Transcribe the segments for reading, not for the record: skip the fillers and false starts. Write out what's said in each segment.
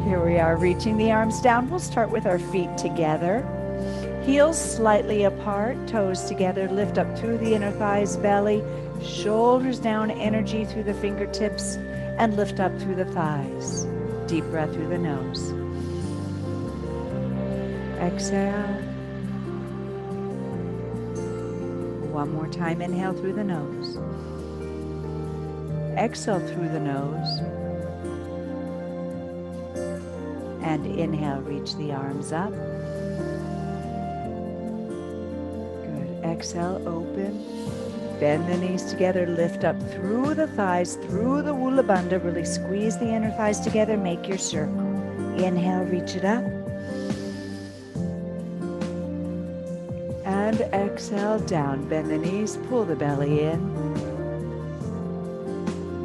Here we are, reaching the arms down. We'll start with our feet together. Heels slightly apart, toes together, lift up through the inner thighs, belly, shoulders down, energy through the fingertips, and lift up through the thighs. Deep breath through the nose. Exhale. One more time, inhale through the nose. Exhale through the nose. And inhale, reach the arms up. Good. Exhale, open. Bend the knees together, lift up through the thighs, through the Wula Bandha. Really squeeze the inner thighs together, make your circle. Inhale, reach it up. And exhale, down. Bend the knees, pull the belly in.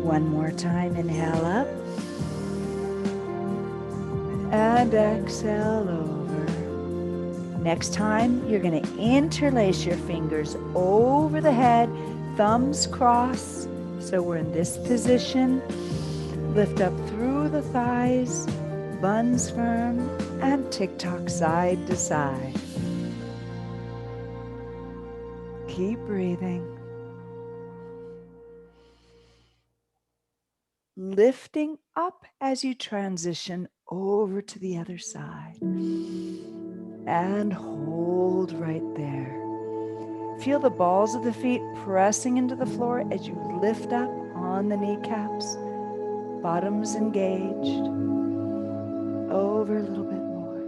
One more time, inhale up. And exhale over. Next time, you're going to interlace your fingers over the head, thumbs cross. So we're in this position. Lift up through the thighs, buns firm, and tick-tock side to side. Keep breathing. Lifting up as you transition over to the other side. And hold right there. Feel the balls of the feet pressing into the floor as you lift up on the kneecaps. Bottoms engaged. Over a little bit more.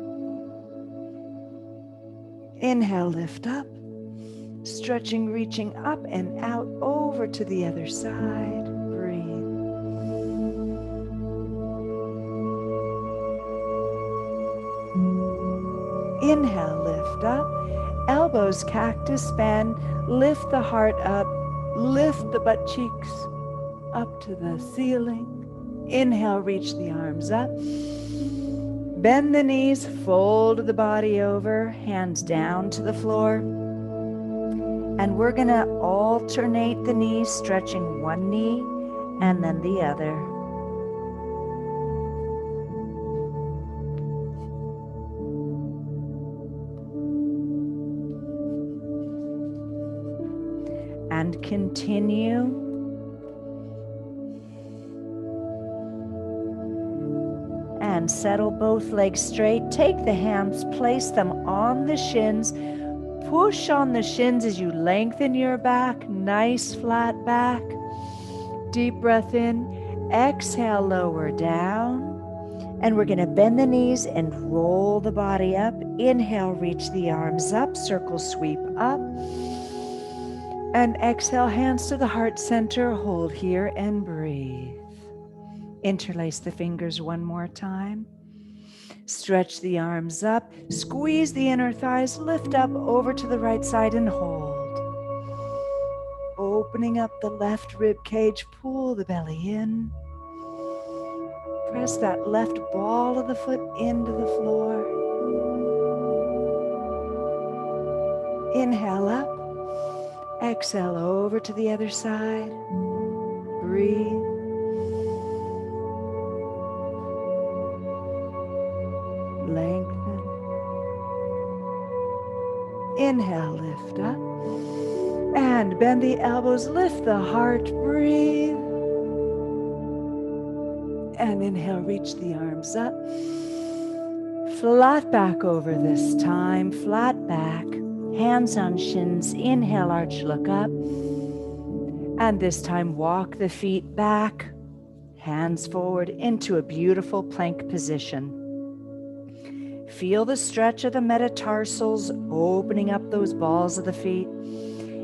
Inhale, lift up. Stretching, reaching up and out over to the other side. Inhale, lift up. Elbows, cactus bend. Lift the heart up. Lift the butt cheeks up to the ceiling. Inhale, reach the arms up. Bend the knees, fold the body over, hands down to the floor. And we're going to alternate the knees, stretching one knee and then the other. And continue. And settle both legs straight. Take the hands, place them on the shins. Push on the shins as you lengthen your back. Nice flat back. Deep breath in. Exhale, lower down. And we're going to bend the knees and roll the body up. Inhale, reach the arms up. Circle sweep up. And exhale, hands to the heart center. Hold here and breathe. Interlace the fingers one more time. Stretch the arms up. Squeeze the inner thighs. Lift up over to the right side and hold. Opening up the left rib cage. Pull the belly in. Press that left ball of the foot into the floor. Inhale up. Exhale over to the other side. Breathe. Lengthen. Inhale, lift up. And bend the elbows, lift the heart, breathe. And inhale, reach the arms up. Flat back over this time, flat back. Hands on shins, inhale, arch, look up. And this time, walk the feet back, hands forward into a beautiful plank position. Feel the stretch of the metatarsals, opening up those balls of the feet.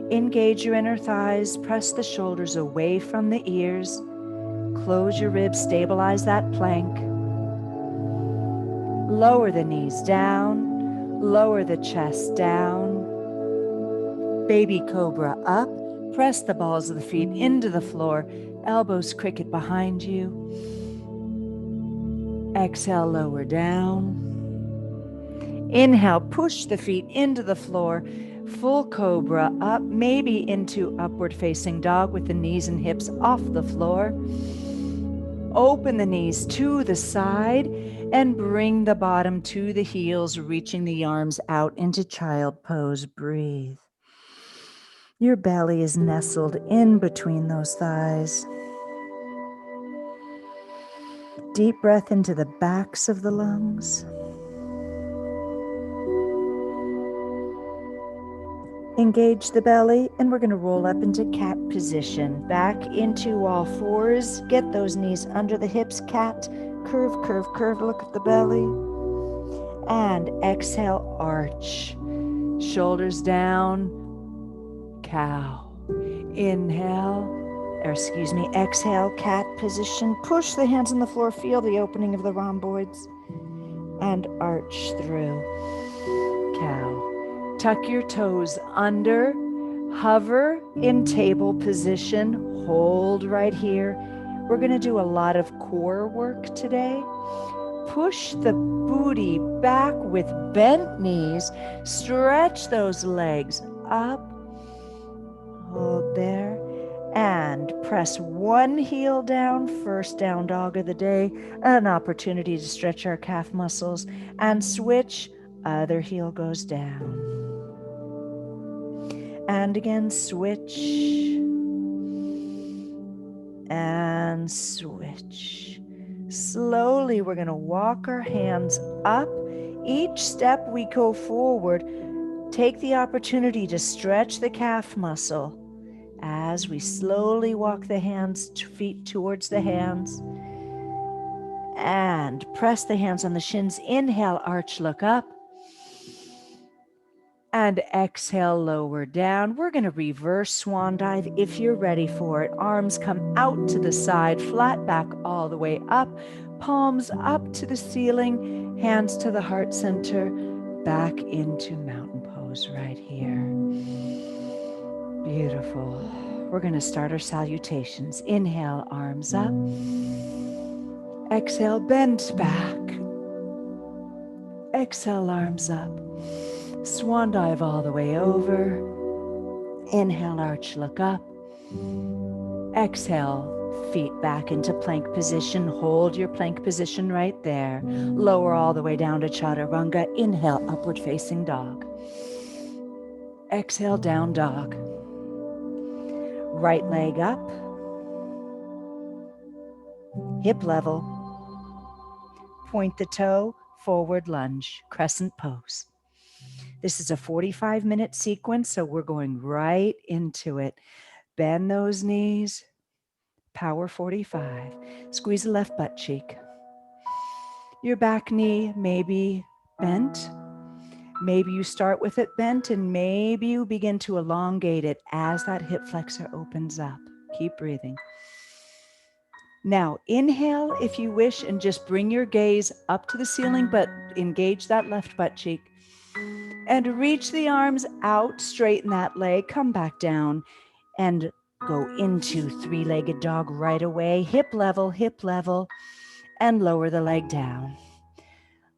Engage your inner thighs, press the shoulders away from the ears. Close your ribs, stabilize that plank. Lower the knees down, lower the chest down. Baby cobra up, press the balls of the feet into the floor, elbows cricket behind you. Exhale, lower down. Inhale, push the feet into the floor, full cobra up, maybe into upward facing dog with the knees and hips off the floor. Open the knees to the side and bring the bottom to the heels, reaching the arms out into child pose. Breathe. Your belly is nestled in between those thighs. Deep breath into the backs of the lungs. Engage the belly, and we're going to roll up into cat position. Back into all fours. Get those knees under the hips. Cat. Curve, curve, curve. Look at the belly. And exhale, arch. Shoulders down. Cow. Exhale, cat position. Push the hands on the floor. Feel the opening of the rhomboids. And arch through. Cow. Tuck your toes under, hover in table position, hold right here. We're going to do a lot of core work today. Push the booty back with bent knees. Stretch those legs up. Hold there. And press one heel down, first down dog of the day. An opportunity to stretch our calf muscles. And switch, other heel goes down. And again, switch. And switch. Slowly, we're going to walk our hands up. Each step we go forward, take the opportunity to stretch the calf muscle as we slowly walk the feet towards the hands. And press the hands on the shins. Inhale, arch, look up. And exhale, lower down. We're going to reverse swan dive if you're ready for it. Arms come out to the side, flat back all the way up. Palms up to the ceiling, hands to the heart center, back into mountain pose right here. Beautiful. We're going to start our salutations. Inhale, arms up. Exhale, bend back. Exhale, arms up. Swan dive all the way over. Inhale, arch, look up. Exhale, feet back into plank position. Hold your plank position right there. Lower all the way down to chaturanga. Inhale, upward facing dog. Exhale, down dog. Right leg up. Hip level. Point the toe, forward lunge, crescent pose. This is a 45-minute sequence, so we're going right into it. Bend those knees. Power 45. Squeeze the left butt cheek. Your back knee may be bent. Maybe you start with it bent, and maybe you begin to elongate it as that hip flexor opens up. Keep breathing. Now, inhale if you wish, and just bring your gaze up to the ceiling, but engage that left butt cheek. And reach the arms out, straighten that leg, come back down, and go into three-legged dog right away. Hip level, and lower the leg down.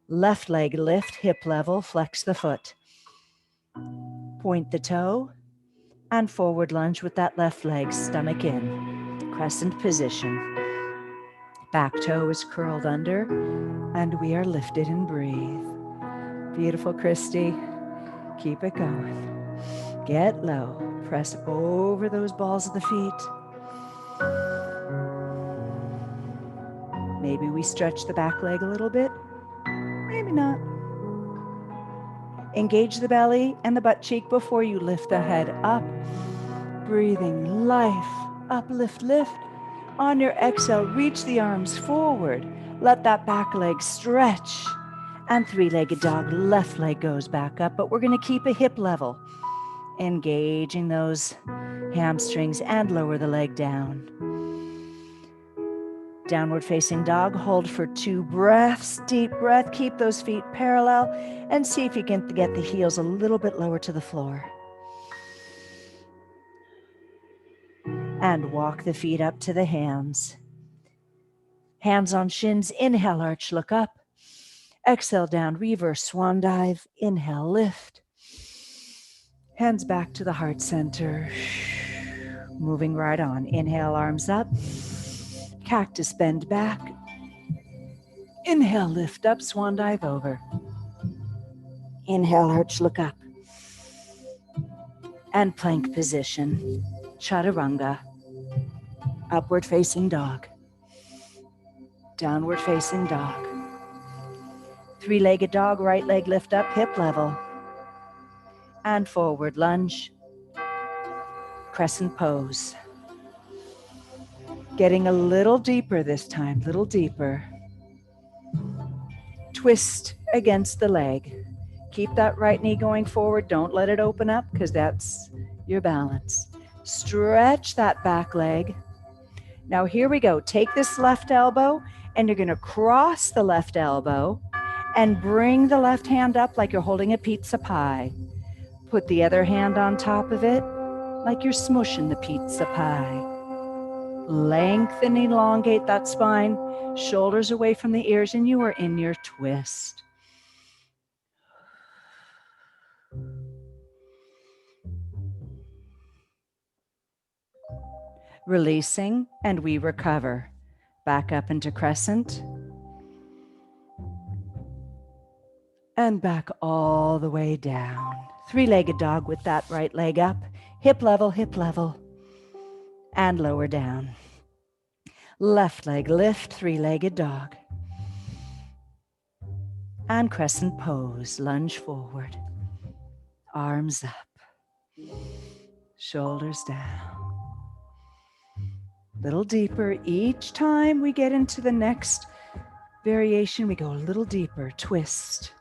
Left leg lift, hip level, flex the foot. Point the toe, and forward lunge with that left leg, stomach in. Crescent position. Back toe is curled under, and we are lifted and breathe. Beautiful, Christy. Keep it going. Get low. Press over those balls of the feet. Maybe we stretch the back leg a little bit. Maybe not. Engage the belly and the butt cheek before you lift the head up. Breathing life. Up, lift, lift. On your exhale, reach the arms forward. Let that back leg stretch. And three-legged dog, left leg goes back up, but we're going to keep a hip level. Engaging those hamstrings and lower the leg down. Downward facing dog, hold for 2 breaths. Deep breath, keep those feet parallel, and see if you can get the heels a little bit lower to the floor. And walk the feet up to the hands. Hands on shins, inhale, arch, look up. Exhale, down, reverse swan dive. Inhale, lift. Hands back to the heart center. Moving right on. Inhale, arms up. Cactus bend back. Inhale, lift up, swan dive over. Inhale, arch, look up. And plank position. Chaturanga. Upward facing dog. Downward facing dog. Three-legged dog, right leg lift up, hip level. And forward lunge. Crescent pose. Getting a little deeper this time, little deeper. Twist against the leg. Keep that right knee going forward. Don't let it open up because that's your balance. Stretch that back leg. Now here we go. Take this left elbow and you're going to cross the left elbow and bring the left hand up like you're holding a pizza pie. Put the other hand on top of it like you're smushing the pizza pie. Lengthen, elongate that spine, shoulders away from the ears, and you are in your twist. Releasing, and we recover. Back up into crescent. And back all the way down. Three-legged dog with that right leg up. Hip level. And lower down. Left leg lift, three-legged dog. And crescent pose, lunge forward. Arms up. Shoulders down. Little deeper. Each time we get into the next variation, we go a little deeper. Twist.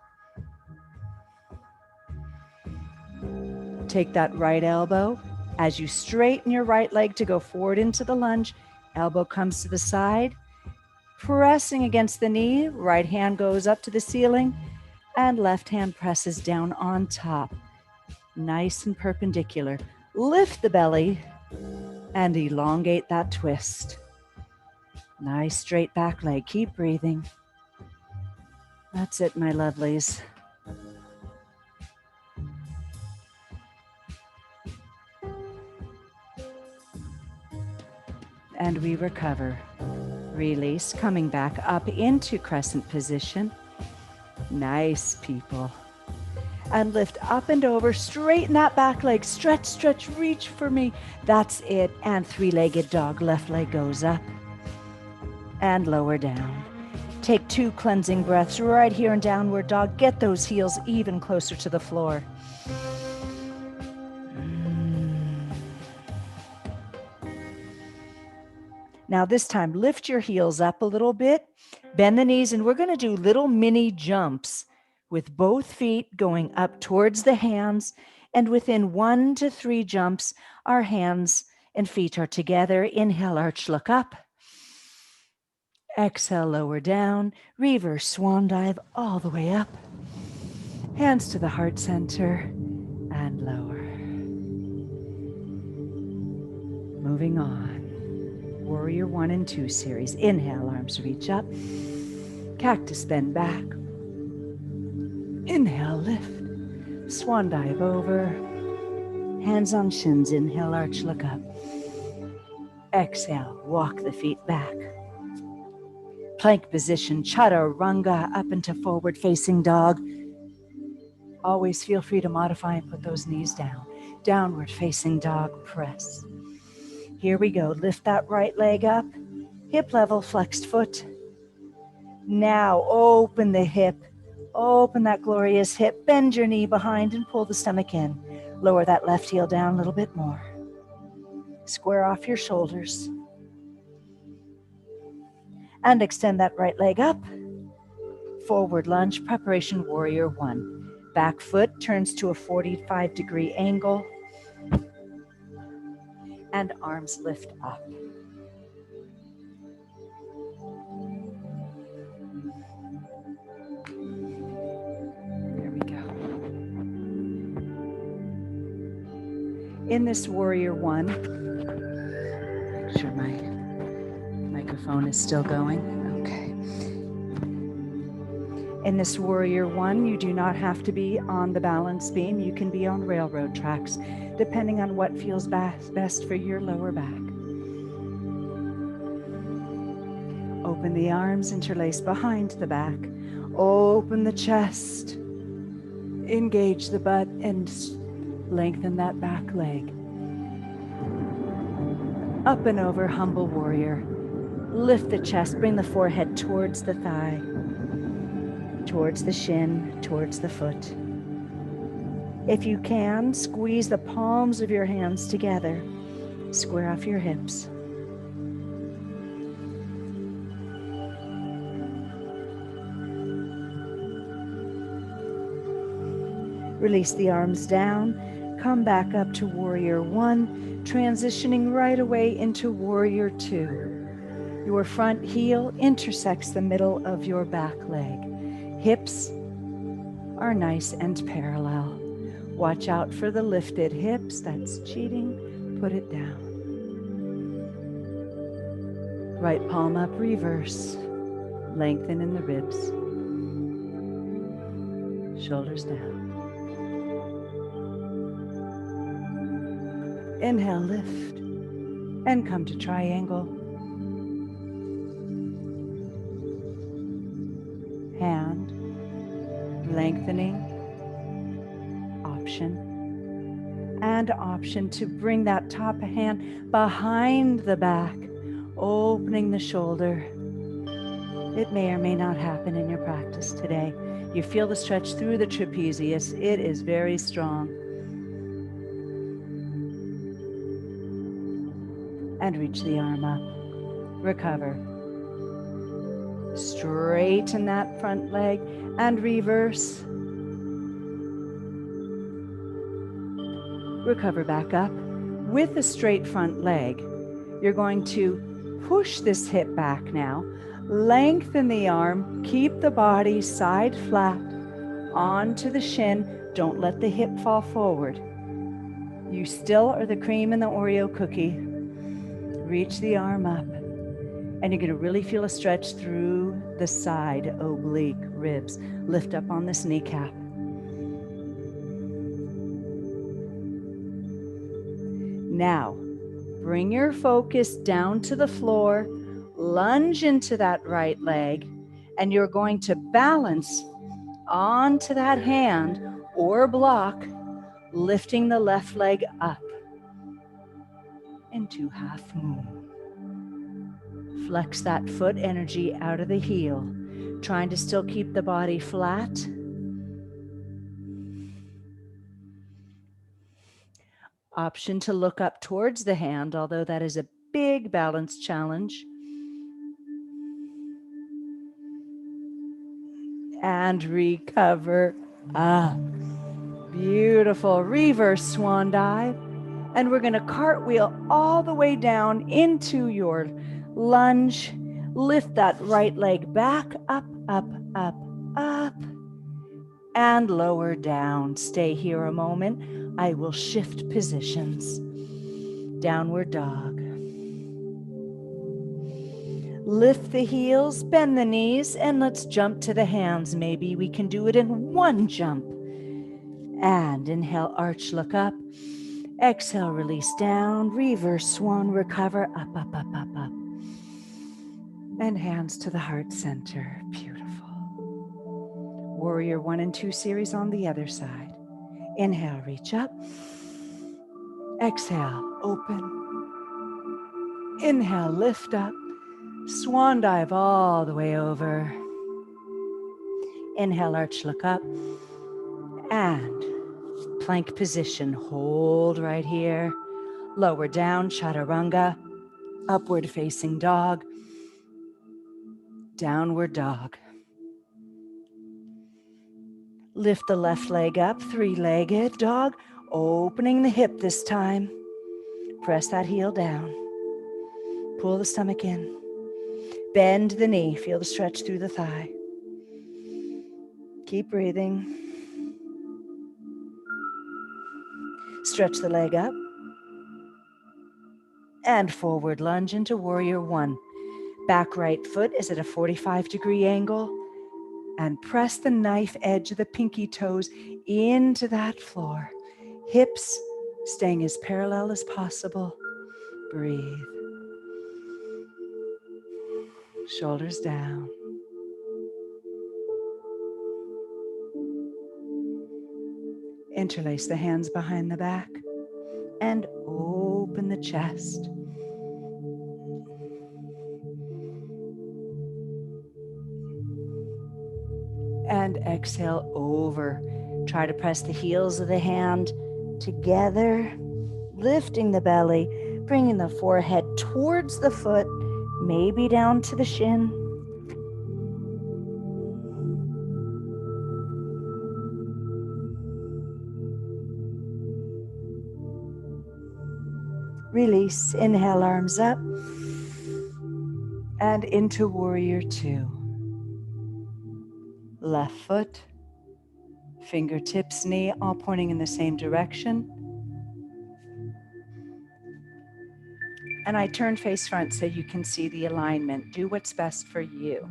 Take that right elbow. As you straighten your right leg to go forward into the lunge, elbow comes to the side. Pressing against the knee, right hand goes up to the ceiling, and left hand presses down on top. Nice and perpendicular. Lift the belly and elongate that twist. Nice straight back leg. Keep breathing. That's it, my lovelies. And we recover. Release, coming back up into crescent position. Nice, people. And lift up and over, straighten that back leg, stretch, reach for me. That's it, and three-legged dog, left leg goes up and lower down. Take 2 cleansing breaths right here in downward dog. Get those heels even closer to the floor. Now this time, lift your heels up a little bit, bend the knees, and we're going to do little mini jumps with both feet going up towards the hands, and within 1 to 3 jumps, our hands and feet are together. Inhale, arch, look up. Exhale, lower down. Reverse swan dive all the way up. Hands to the heart center and lower. Moving on. Warrior 1 and 2 series. Inhale, arms reach up. Cactus bend back. Inhale, lift. Swan dive over. Hands on shins. Inhale, arch, look up. Exhale, walk the feet back. Plank position, chaturanga, up into forward facing dog. Always feel free to modify and put those knees down. Downward facing dog, press. Here we go. Lift that right leg up. Hip level, flexed foot. Now open the hip. Open that glorious hip. Bend your knee behind and pull the stomach in. Lower that left heel down a little bit more. Square off your shoulders. And extend that right leg up. Forward lunge, preparation warrior 1. Back foot turns to a 45-degree angle. And arms lift up. There we go. In this warrior 1, make sure my microphone is still going. Okay. In this warrior 1, you do not have to be on the balance beam. You can be on railroad tracks, depending on what feels best for your lower back. Open the arms, interlace behind the back. Open the chest. Engage the butt and lengthen that back leg. Up and over, humble warrior. Lift the chest, bring the forehead towards the thigh, towards the shin, towards the foot. If you can, squeeze the palms of your hands together. Square off your hips. Release the arms down. Come back up to warrior one, transitioning right away into warrior two. Your front heel intersects the middle of your back leg. Hips are nice and parallel. Watch out for the lifted hips. That's cheating. Put it down. Right palm up, reverse. Lengthen in the ribs. Shoulders down. Inhale, lift, and come to triangle. Hand, lengthening, option, and option to bring that top hand behind the back, opening the shoulder. It may or may not happen in your practice today. You feel the stretch through the trapezius. It is very strong. And reach the arm up. Recover. Straighten that front leg and reverse. Recover back up. With a straight front leg, you're going to push this hip back now. Lengthen the arm. Keep the body side flat onto the shin. Don't let the hip fall forward. You still are the cream in the Oreo cookie. Reach the arm up. And you're going to really feel a stretch through the side oblique ribs. Lift up on this kneecap. Now, bring your focus down to the floor, lunge into that right leg, and you're going to balance onto that hand or block, lifting the left leg up into half moon. Flex that foot energy out of the heel, trying to still keep the body flat. Option to look up towards the hand, although that is a big balance challenge. And recover up. Beautiful. Reverse swan dive. And we're going to cartwheel all the way down into your lunge. Lift that right leg back, up, up, up, up, and lower down. Stay here a moment. I will shift positions. Downward dog. Lift the heels, bend the knees, and let's jump to the hands. Maybe we can do it in one jump. And inhale, arch, look up. Exhale, release down. Reverse swan, recover, up, up, up, up, up. And hands to the heart center. Beautiful. Warrior 1 and 2 series on the other side. Inhale, reach up. Exhale, open. Inhale, lift up. Swan dive all the way over. Inhale, arch, look up. And plank position. Hold right here. Lower down, chaturanga. Upward facing dog. Downward dog. Lift the left leg up, three-legged dog. Opening the hip this time. Press that heel down. Pull the stomach in. Bend the knee. Feel the stretch through the thigh. Keep breathing. Stretch the leg up. And forward lunge into warrior 1. Back right foot is at a 45-degree angle. And press the knife edge of the pinky toes into that floor. Hips staying as parallel as possible. Breathe. Shoulders down. Interlace the hands behind the back and open the chest. And exhale over. Try to press the heels of the hand together, lifting the belly, bringing the forehead towards the foot, maybe down to the shin. Release. Inhale, arms up. And into warrior two. Left foot, fingertips, knee, all pointing in the same direction. And I turn face front so you can see the alignment. Do what's best for you.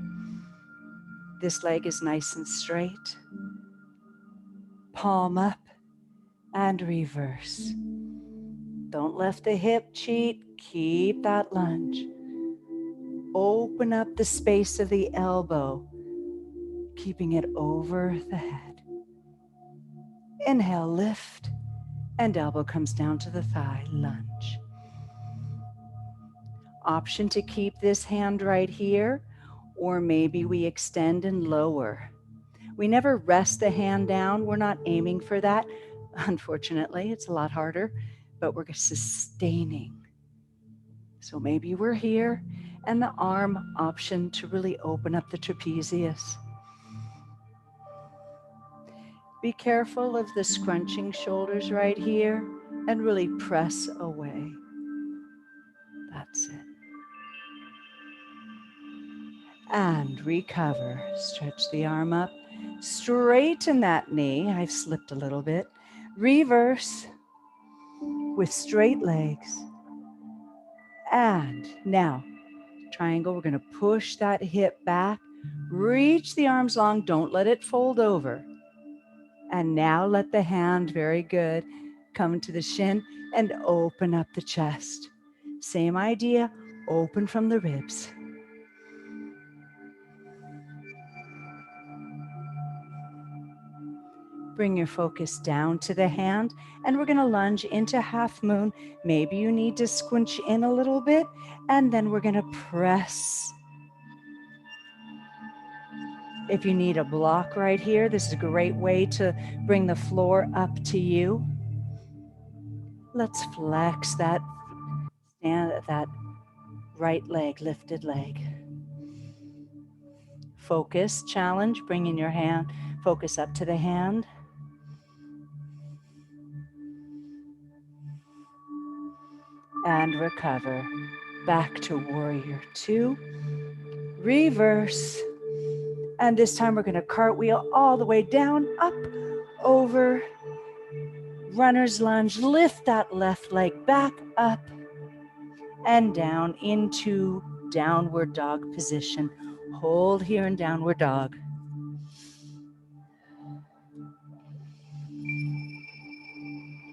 This leg is nice and straight. Palm up and reverse. Don't let the hip cheat. Keep that lunge. Open up the space of the elbow, keeping it over the head. Inhale, lift, and elbow comes down to the thigh, lunge. Option to keep this hand right here, or maybe we extend and lower. We never rest the hand down. We're not aiming for that. Unfortunately, it's a lot harder, but we're sustaining. So maybe we're here, and the arm option to really open up the trapezius. Be careful of the scrunching shoulders right here, and really press away. That's it. And recover. Stretch the arm up. Straighten that knee. I've slipped a little bit. Reverse with straight legs. And now, triangle, we're going to push that hip back. Reach the arms long. Don't let it fold over. And now let the hand, very good, come to the shin and open up the chest. Same idea, open from the ribs. Bring your focus down to the hand, and we're going to lunge into half moon. Maybe you need to squinch in a little bit, and then we're going to press. If you need a block right here, this is a great way to bring the floor up to you. Let's flex that right leg, lifted leg. Focus, challenge, bring in your hand, focus up to the hand. And recover. Back to warrior two. Reverse. And this time we're going to cartwheel all the way down, up, over. Runner's lunge. Lift that left leg back up and down into downward dog position. Hold here in downward dog.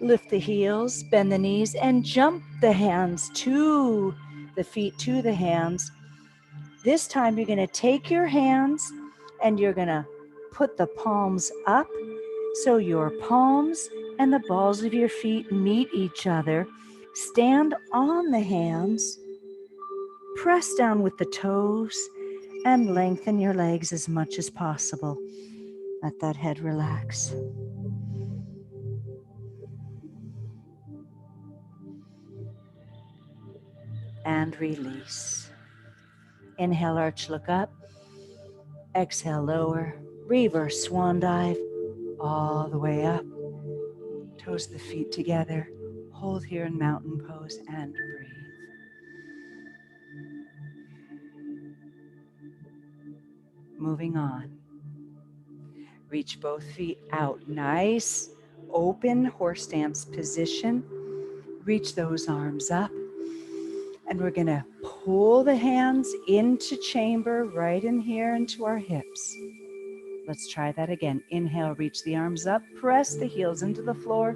Lift the heels, bend the knees, and jump the hands to the feet, to the hands. This time you're going to take your hands and you're going to put the palms up so your palms and the balls of your feet meet each other. Stand on the hands, press down with the toes, and lengthen your legs as much as possible. Let that head relax. And release. Inhale, arch, look up. Exhale, lower. Reverse swan dive all the way up. Toes of the feet together. Hold here in mountain pose and breathe. Moving on. Reach both feet out. Nice, open horse stance position. Reach those arms up. And we're going to pull the hands into chamber right in here into our hips. Let's try that again. Inhale, reach the arms up. Press the heels into the floor.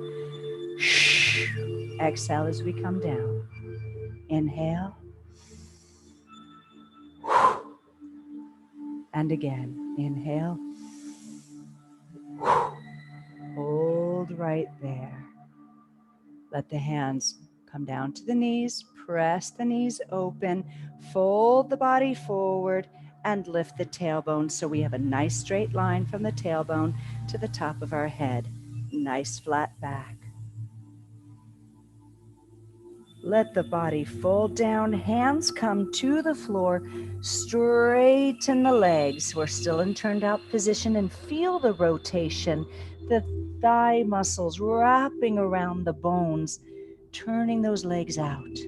Exhale as we come down. Inhale. And again, inhale. Hold right there. Let the hands come down to the knees, press the knees open, fold the body forward, and lift the tailbone so we have a nice straight line from the tailbone to the top of our head. Nice flat back. Let the body fold down, hands come to the floor, straighten the legs. We're still in turned out position and feel the rotation, the thigh muscles wrapping around the bones, turning those legs out.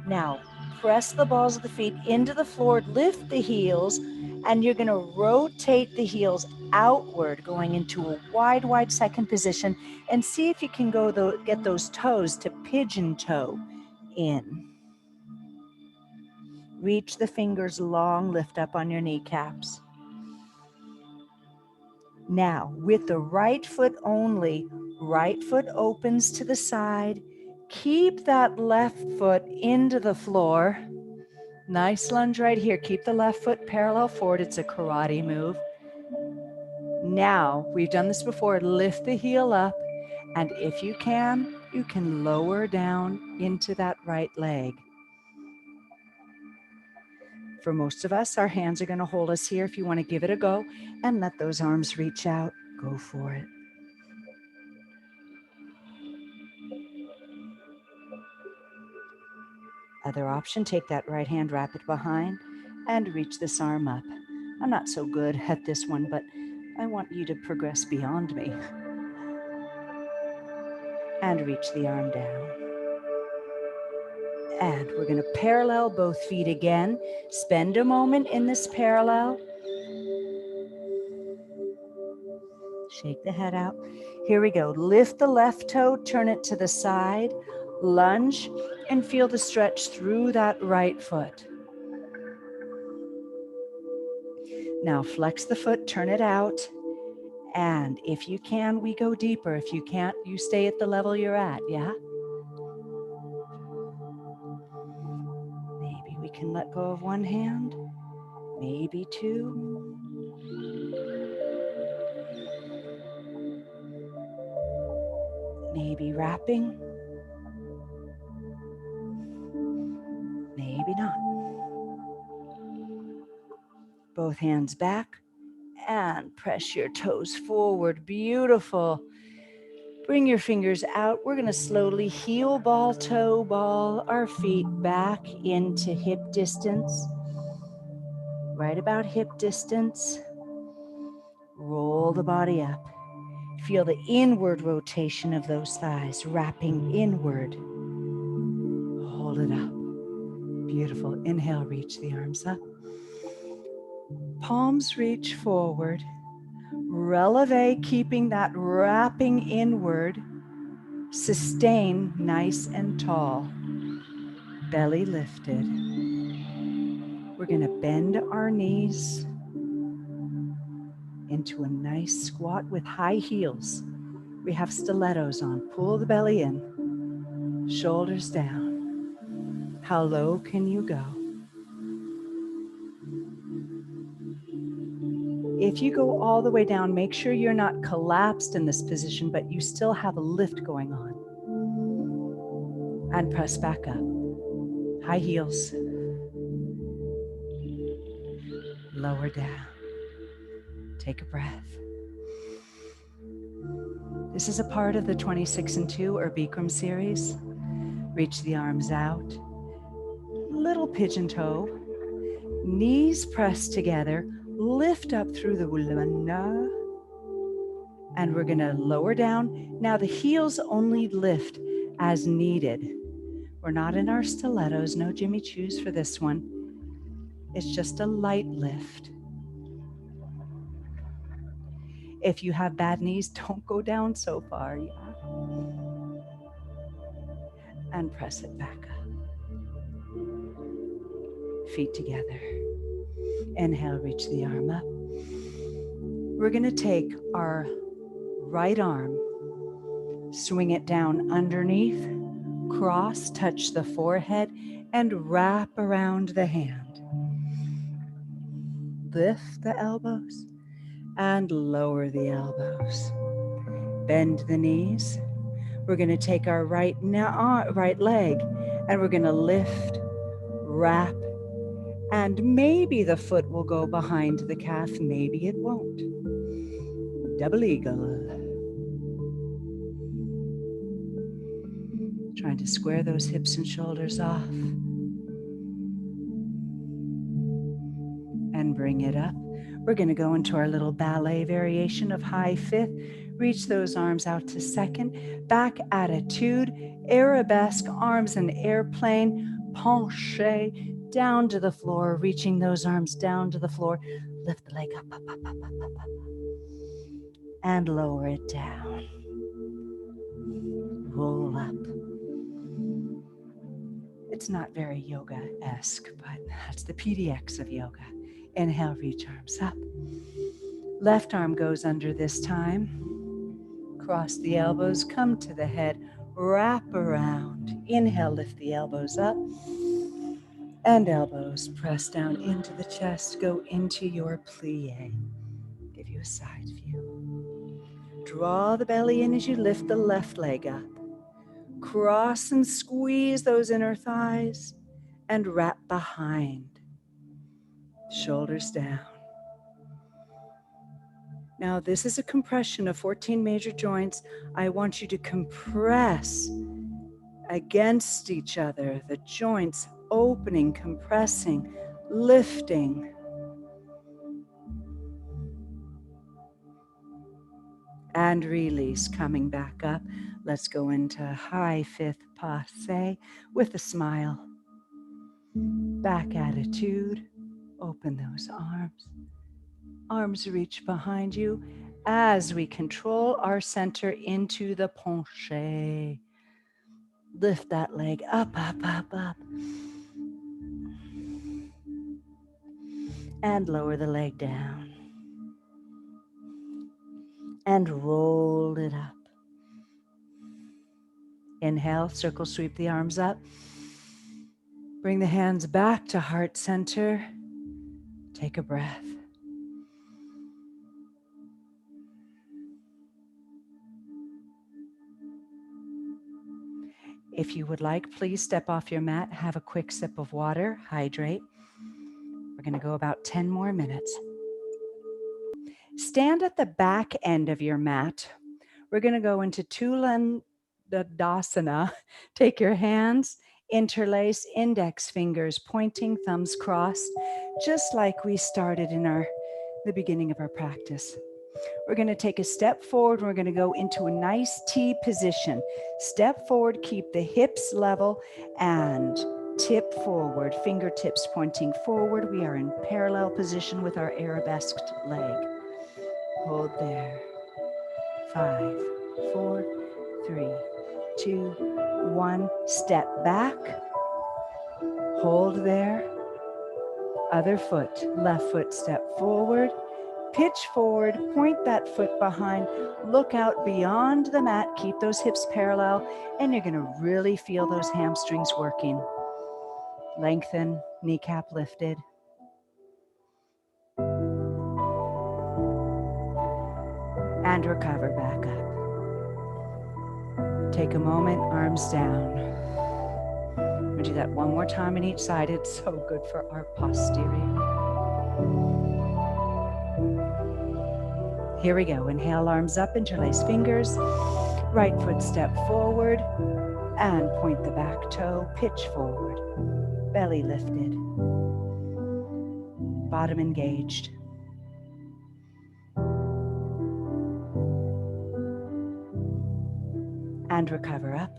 Now, press the balls of the feet into the floor, lift the heels, and you're gonna rotate the heels outward, going into a wide, wide second position, and see if you can get those toes to pigeon toe in. Reach the fingers long, lift up on your kneecaps. Now, with the right foot only, right foot opens to the side. Keep that left foot into the floor. Nice lunge right here. Keep the left foot parallel forward. It's a karate move. Now, we've done this before. Lift the heel up. And if you can lower down into that right leg. For most of us, our hands are going to hold us here. If you want to give it a go and let those arms reach out, go for it. Other option, take that right hand, wrap it behind, and reach this arm up. I'm not so good at this one, but I want you to progress beyond me. And reach the arm down. And we're going to parallel both feet again. Spend a moment in this parallel. Shake the head out. Here we go. Lift the left toe, turn it to the side, lunge, and feel the stretch through that right foot. Now flex the foot, turn it out, and if you can, we go deeper. If you can't, you stay at the level you're at, yeah? Maybe we can let go of one hand, maybe two. Maybe wrapping, maybe not. Both hands back and press your toes forward. Beautiful. Bring your fingers out. We're going to slowly heel ball, toe ball our feet back into hip distance. Right about hip distance. Roll the body up. Feel the inward rotation of those thighs, wrapping inward. Hold it up. Beautiful. Inhale, reach the arms up. Palms reach forward. Releve, keeping that wrapping inward. Sustain nice and tall. Belly lifted. We're going to bend our knees into a nice squat with high heels. We have stilettos on. Pull the belly in. Shoulders down. How low can you go? If you go all the way down, make sure you're not collapsed in this position, but you still have a lift going on. And press back up. High heels. Lower down. Take a breath. This is a part of the 26 and 2 or Bikram series. Reach the arms out. Little pigeon toe. Knees pressed together. Lift up through the ulana. And we're going to lower down. Now the heels only lift as needed. We're not in our stilettos. No Jimmy Choos for this one. It's just a light lift. If you have bad knees, don't go down so far. Yeah. And press it back up. Feet together. Inhale, reach the arm up. We're going to take our right arm, swing it down underneath, cross, touch the forehead, and wrap around the hand. Lift the elbows and lower the elbows. Bend the knees. We're going to take our right leg and we're going to lift, wrap, and maybe the foot will go behind the calf, maybe it won't. Double eagle. Trying to square those hips and shoulders off. And bring it up. We're going to go into our little ballet variation of high fifth. Reach those arms out to second. Back attitude, arabesque, arms in airplane, penché, down to the floor, reaching those arms down to the floor. Lift the leg up, up, up, up, up, up, up. And lower it down. Roll up. It's not very yoga-esque, but that's the PDX of yoga. Inhale, reach arms up. Left arm goes under this time. Cross the elbows, come to the head, wrap around. Inhale, lift the elbows up. And elbows press down into the chest, go into your plie. Give you a side view. Draw the belly in as you lift the left leg up. Cross and squeeze those inner thighs and wrap behind. Shoulders down. Now this is a compression of 14 major joints. I want you to compress against each other, the joints opening, compressing, lifting. And release, coming back up. Let's go into high fifth passe with a smile. Back attitude, open those arms. Arms reach behind you as we control our center into the penché. Lift that leg up, up, up, up. And lower the leg down. And roll it up. Inhale, circle sweep the arms up. Bring the hands back to heart center. Take a breath. If you would like, please step off your mat, have a quick sip of water, hydrate. We're going to go about 10 more minutes. Stand at the back end of your mat. We're going to go into Tulandasana. Take your hands, interlace index fingers, pointing, thumbs crossed, just like we started in the beginning of our practice. We're going to take a step forward. We're going to go into a nice T position. Step forward, keep the hips level, and tip forward, fingertips pointing forward. We are in parallel position with our arabesqued leg. Hold there. 5, 4, 3, 2, 1. Step back. Hold there. Other foot, left foot, step forward. Pitch forward, point that foot behind, look out beyond the mat, keep those hips parallel, and you're gonna really feel those hamstrings working. Lengthen, kneecap lifted. And recover back up. Take a moment, arms down. We'll do that one more time on each side. It's so good for our posterior. Here we go. Inhale, arms up, interlace fingers. Right foot step forward and point the back toe, pitch forward. Belly lifted. Bottom engaged. And recover up.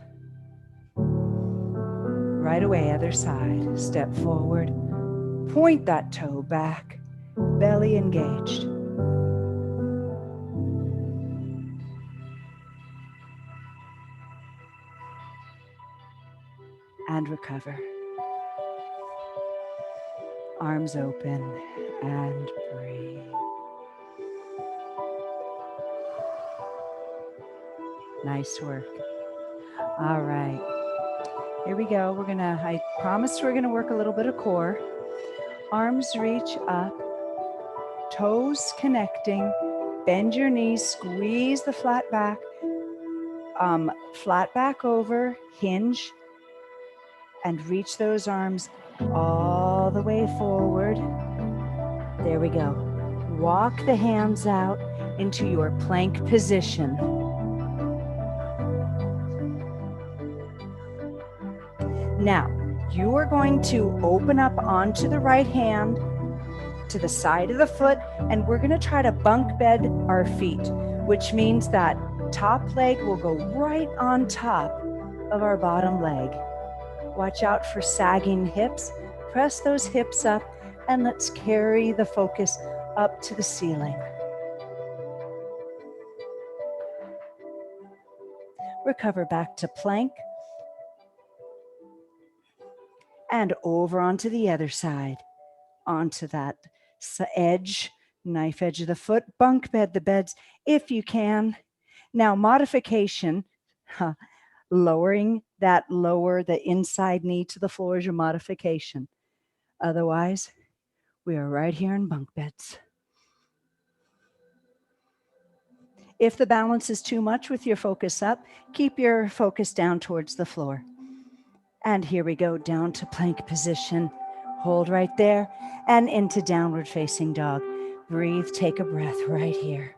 Right away, other side. Step forward. Point that toe back. Belly engaged. And recover. Arms open and breathe. Nice work. All right. Here we go. I promise we're gonna work a little bit of core. Arms reach up. toes connecting. Bend your knees, squeeze the flat back over, hinge, and reach those arms all the way forward. There we go. Walk the hands out into your plank position. Now, you are going to open up onto the right hand to the side of the foot, and we're going to try to bunk bed our feet, which means that top leg will go right on top of our bottom leg. Watch out for sagging hips. Press those hips up, and let's carry the focus up to the ceiling. Recover back to plank. And over onto the other side, onto that edge, knife edge of the foot. Bunk bed the beds if you can. Now, modification, lowering the inside knee to the floor is your modification. Otherwise, we are right here in bunk beds. If the balance is too much with your focus up, keep your focus down towards the floor. And here we go, down to plank position. Hold right there and into downward facing dog. Breathe, take a breath right here.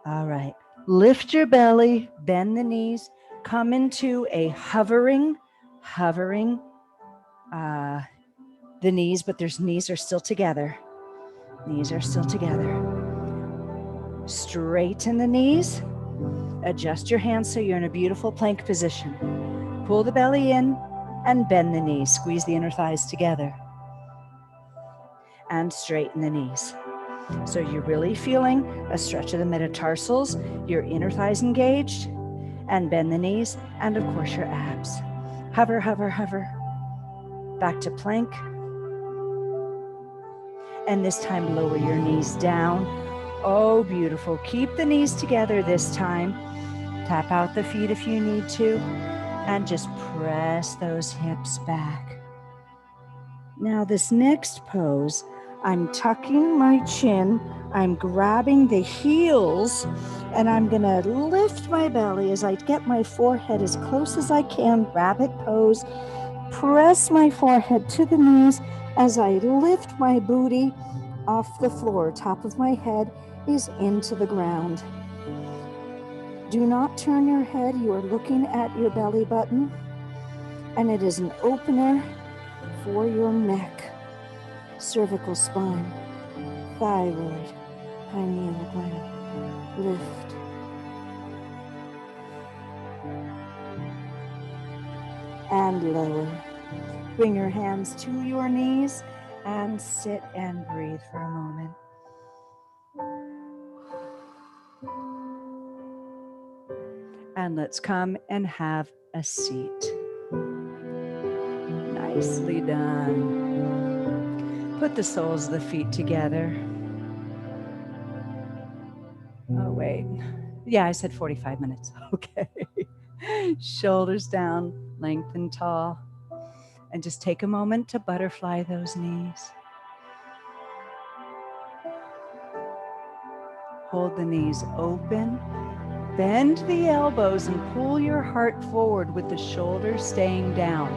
All right, lift your belly, bend the knees, come into a hovering, the knees, but knees are still together. Knees are still together. Straighten the knees. Adjust your hands so you're in a beautiful plank position. Pull the belly in and bend the knees. Squeeze the inner thighs together. And straighten the knees. So you're really feeling a stretch of the metatarsals, your inner thighs engaged, and bend the knees, and of course your abs. Hover, hover, hover. Back to plank. And this time lower your knees down. Oh, beautiful. Keep the knees together this time. Tap out the feet if you need to, and just press those hips back. Now this next pose, I'm tucking my chin, I'm grabbing the heels, and I'm gonna lift my belly as I get my forehead as close as I can, rabbit pose, press my forehead to the knees as I lift my booty off the floor. Top of my head is into the ground. Do not turn your head, you are looking at your belly button, and it is an opener for your neck, cervical spine, thyroid, pineal gland. Lift. And lower. Bring your hands to your knees and sit and breathe for a moment. And let's come and have a seat. Nicely done. Put the soles of the feet together. Oh, wait. Yeah, I said 45 minutes. Okay. Shoulders down, lengthen tall. And just take a moment to butterfly those knees. Hold the knees open. Bend the elbows and pull your heart forward with the shoulders staying down.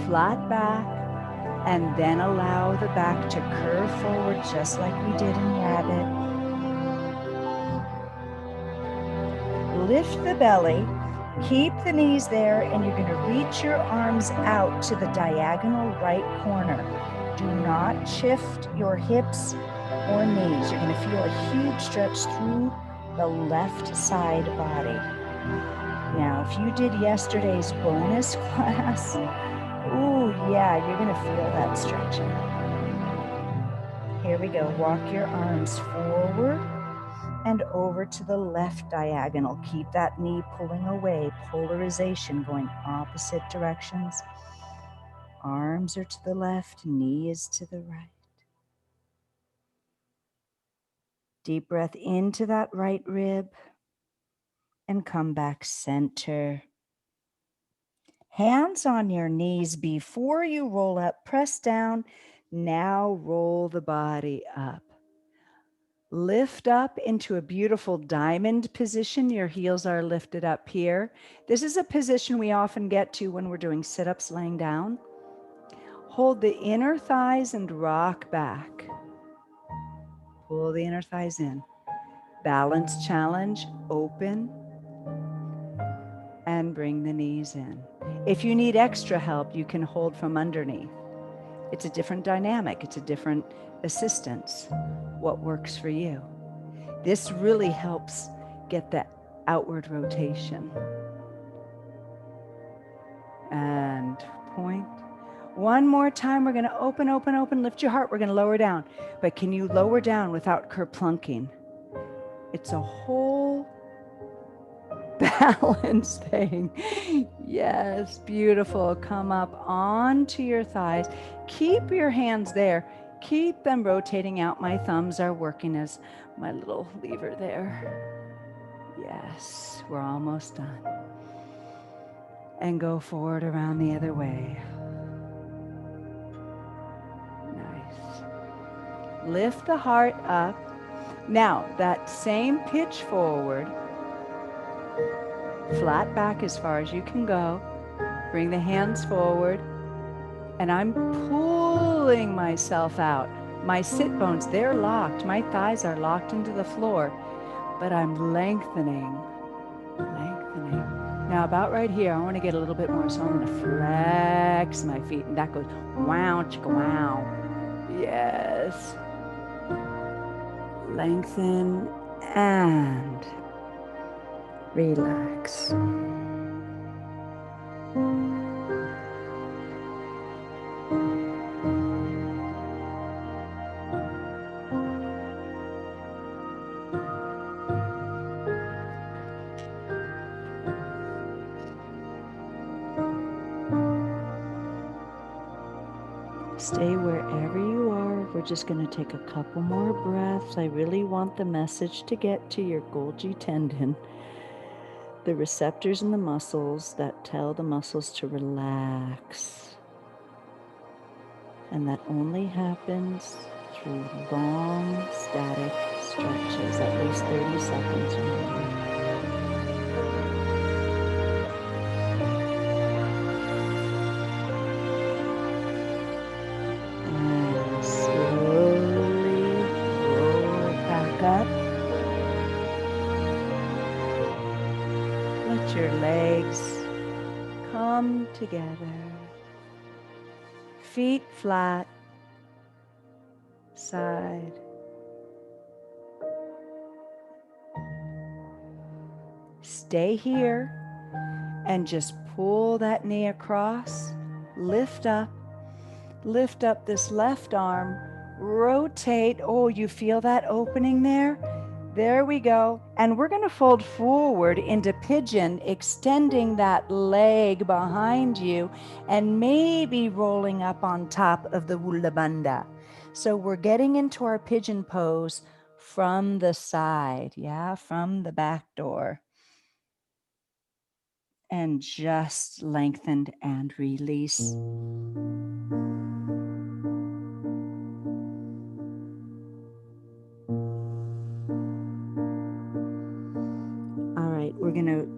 Flat back, and then allow the back to curve forward just like we did in rabbit. Lift the belly, keep the knees there, and you're going to reach your arms out to the diagonal right corner. Do not shift your hips or knees. You're going to feel a huge stretch through the left side body. Now, if you did yesterday's bonus class, ooh, yeah, you're going to feel that stretching. Here we go. Walk your arms forward and over to the left diagonal. Keep that knee pulling away. Polarization going opposite directions. Arms are to the left, knee is to the right. Deep breath into that right rib and come back center. Hands on your knees before you roll up, press down. Now roll the body up. Lift up into a beautiful diamond position. Your heels are lifted up here. This is a position we often get to when we're doing sit-ups laying down. Hold the inner thighs and rock back. Pull the inner thighs in. Balance challenge, open, and bring the knees in. If you need extra help, you can hold from underneath. It's a different dynamic. It's a different assistance. What works for you? This really helps get that outward rotation. And point. One more time, we're gonna open, open, open, lift your heart. We're gonna lower down. But can you lower down without kerplunking? It's a whole balance thing. Yes, beautiful. Come up onto your thighs. Keep your hands there. Keep them rotating out. My thumbs are working as my little lever there. Yes, we're almost done. And go forward around the other way. Nice. Lift the heart up. Now, that same pitch forward. Flat back as far as you can go. Bring the hands forward. And I'm pulling myself out. My sit bones, they're locked. My thighs are locked into the floor. But I'm lengthening. Now about right here, I want to get a little bit more. So I'm going to flex my feet. And that goes wow, chicka wow. Yes. Lengthen and relax. Stay wherever you are. We're just going to take a couple more breaths. I really want the message to get to your Golgi tendon, the receptors in the muscles that tell the muscles to relax. And that only happens through long static stretches, at least 30 seconds or more. And slowly roll it back up. Let your legs come together. Feet flat, side. Stay here and just pull that knee across. Lift up this left arm. Rotate. Oh, you feel that opening there? There we go. And we're going to fold forward into pigeon, extending that leg behind you and maybe rolling up on top of the Ullabandha. So we're getting into our pigeon pose from the side, from the back door. And just lengthened and release. All right, we're going to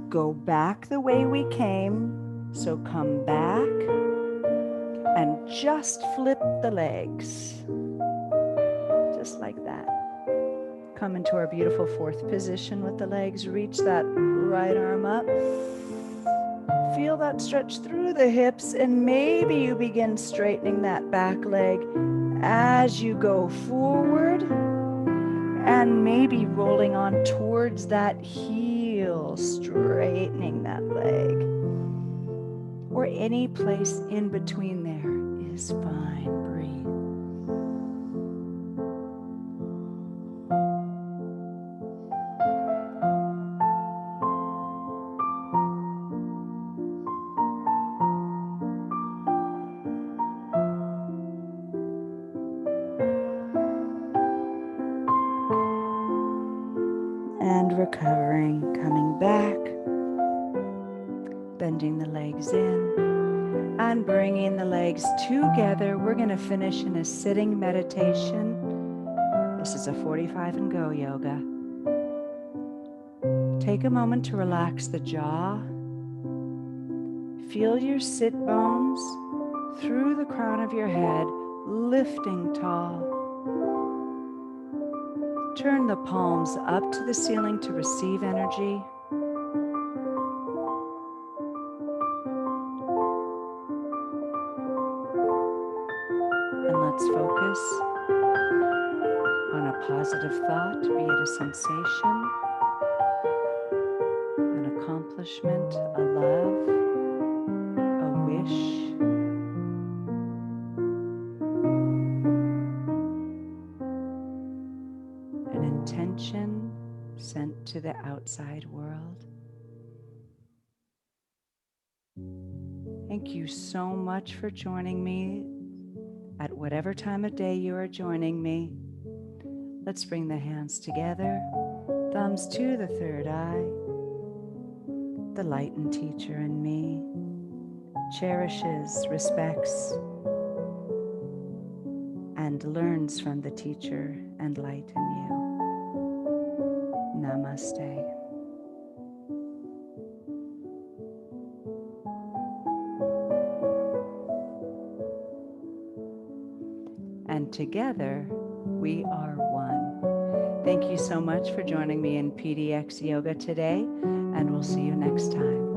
go back the way we came. So come back and just flip the legs. Just like that. Come into our beautiful fourth position with the legs. Reach that right arm up. Feel that stretch through the hips, and maybe you begin straightening that back leg as you go forward, and maybe rolling on towards that heel, straightening that leg. Or any place in between there is fine. Breathe. And recovering, coming back Bending the legs in and bringing the legs together. We're going to finish in a sitting meditation. This is a 45 and go yoga. Take a moment to relax the jaw. Feel your sit bones through the crown of your head, lifting tall. Turn the palms up to the ceiling to receive energy. And let's focus on a positive thought, be it a sensation, an accomplishment, a love, a wish. An intention sent to the outside world. Thank you so much for joining me at whatever time of day you are joining me. Let's bring the hands together, thumbs to the third eye. The light and teacher in me cherishes, respects, and learns from the teacher and light in you. Namaste. And together, we are one. Thank you so much for joining me in PDX Yoga today, and we'll see you next time.